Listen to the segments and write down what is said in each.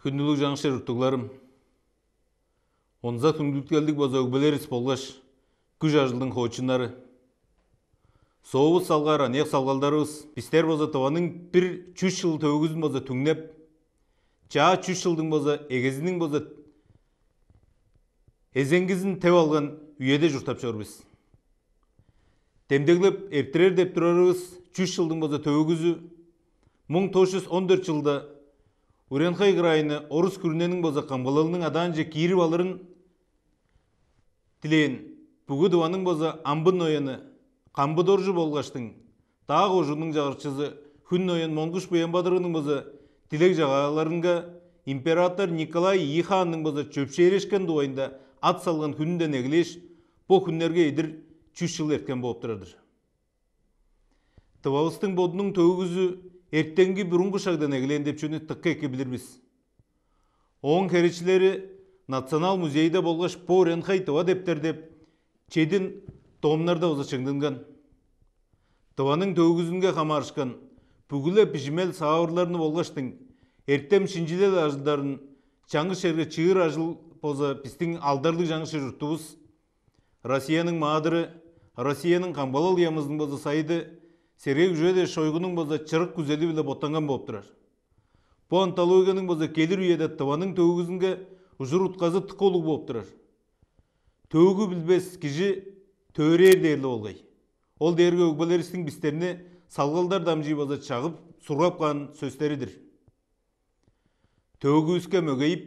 Күндүлүк жаңышер үртүгларым. Онза түңдүлтелдик боза өкбелерис болгаш күж ажылдың хоочунары. Соğuz салгара, нех салгалдарыбыз. Бистер боза тованың bir чүш жыл төгүзүн боза түңнеп, жаа чүш жылдың боза эгезінің боза эзеңгизин теп алган үйеде журтап чорбиз. Демдеглеп эртирер деп турарыбыз чүш жылдың боза төгүзү 1914 жылда Уренхай крайыны Орус күрүненің боза камгалалының адаанже кирип алырын тилейин. Бүгү дубаның боза амбын ояны камбы доржу болгаштың тағы ожунун жагырчысы Хүн оян Монгуш Буянбадырының боза тилек жагаларынга император Николай Иханның боза чөпшерешкен дуайында ат салган хүнден эгилеш бу хүннерге идир 3 жыл эрткен болуп турадыр. Тыбабыстың бодунун төгүзү эртеңги бурунку шагдан эгилен деп жөнү тыкка эки билирбиз. Оң керичилери Национал музейде болгош по Уренхай тыва дептер деп чедин томнарда оза чыңдынган. Тываның төгүзүнгө камарышкан бүгүлө пижимел саабырларыны болгоштың эртем шинжилел ажылдарын жаңы шерге чыгыр ажыл боза биздин алдарлык жаңы шер журтубуз Россиянын маадыры, Россиянын камбалал ямыздын боза сайды Сергей Жөде шойгунун боза чырык күзели биле боттанган болуп турар. Бу антологиянын боза келир үйеде тываның төгүзүнгө ужур утказы тыкоолук болуп турар. Төгү билбес киши төрер дээрле болгай. Ол дээрге өкбелеристин бистерине салгалдар дамжый боза чагып, сургап калган сөздөрүдүр. Төгүбүзгө мөгөйүп,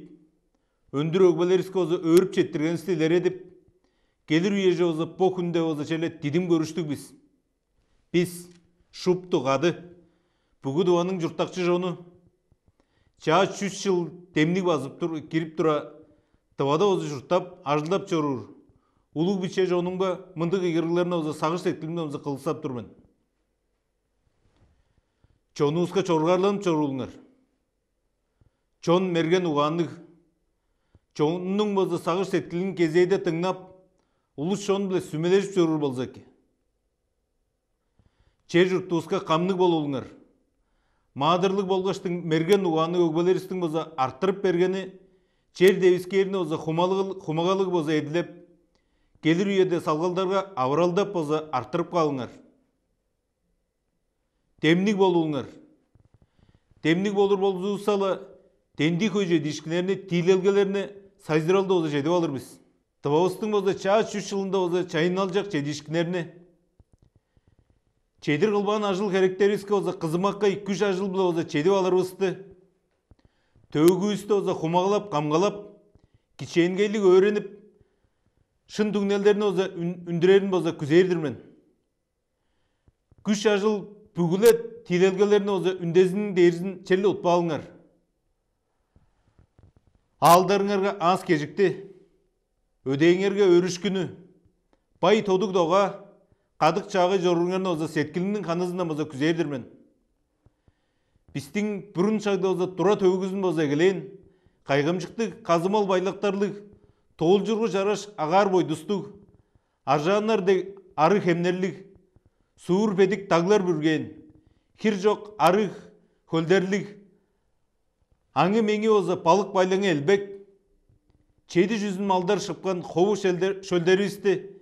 өндүр өкбелериске боза өрүп четтирген стилер эдип, келир үйеже боза по күндө боза челе дидим көрүштүк биз. Биз шупту кады, бүгү дубаның журтакчы жону, чаа 3 жыл демник басып кирип тура, тывада озы журтап, ажылдап чорур. Улуг биче жонунга мындык игирлерine оза сагыш сеткилимде оза кылсап турмун. Чонуңузга чоргарланып чорулуңар. Чон мерген угаандык. Чонунун боза сагыш сеткилин кезейде тыңнап, улус чон биле сүмелешип чорур болсо эки. Чер журтубузга камдык болуулуңар. Маадырлык болгоштың мерген угааны өкбелеристин боза арттырып бергени, чер дебискерине боза хумагалык боза эдилеп, келир үйеде салгалдарга абыралдап боза арттырып калыңар. Демник болуулуңар. Демник болур болзуусала, тенди көйжө дишкинерине, тийлелгелерине сайзыралды боза жедип алырбыз. Тыбабыстың боза чаа 3 жылында боза чайыналжак жедишкинерине, чедир кылбаган ажыл керектерибизге боза кызымакка 2-3 ажыл биле боза чедип алырбызды. Төгүбүздү боза хумагалап, камгалап, кичээнгейлик өөрөнүп, шын түңнелдерине боза үндүрерин боза күзейирдирмен. 3 ажыл бүгүлө тийлелгелерине боза үндезинин дээризин челе утпалыңар. Алдарыңарга аз кежикти, өдейиңерге өрүшкүнү, бай тодук дога, кадык чагы жоруңарына боза сеткилиңдин канызына боза күзейирдирмен. Биздин бурун чагда боза тура төгүзүн боза эгелен, кайгымчыктык, казымал байлактарлык, тоолжургу жараш агар бойдустук, аржаанар арык хемнерлик, суур педик таглар бүрген, хир жок арык хөлдерлик, аңы меңи боза балык байлаңы элбек, чеди жүзүн малдар шыпкан хобу шөлдерибизди,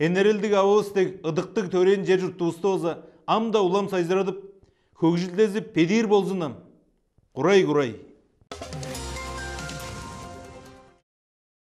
энерелдик абыбыздык ыдыктык төрен жер журтубузду боза амда улам сайзырадып, көкжилдезип педир болзунам. Курай.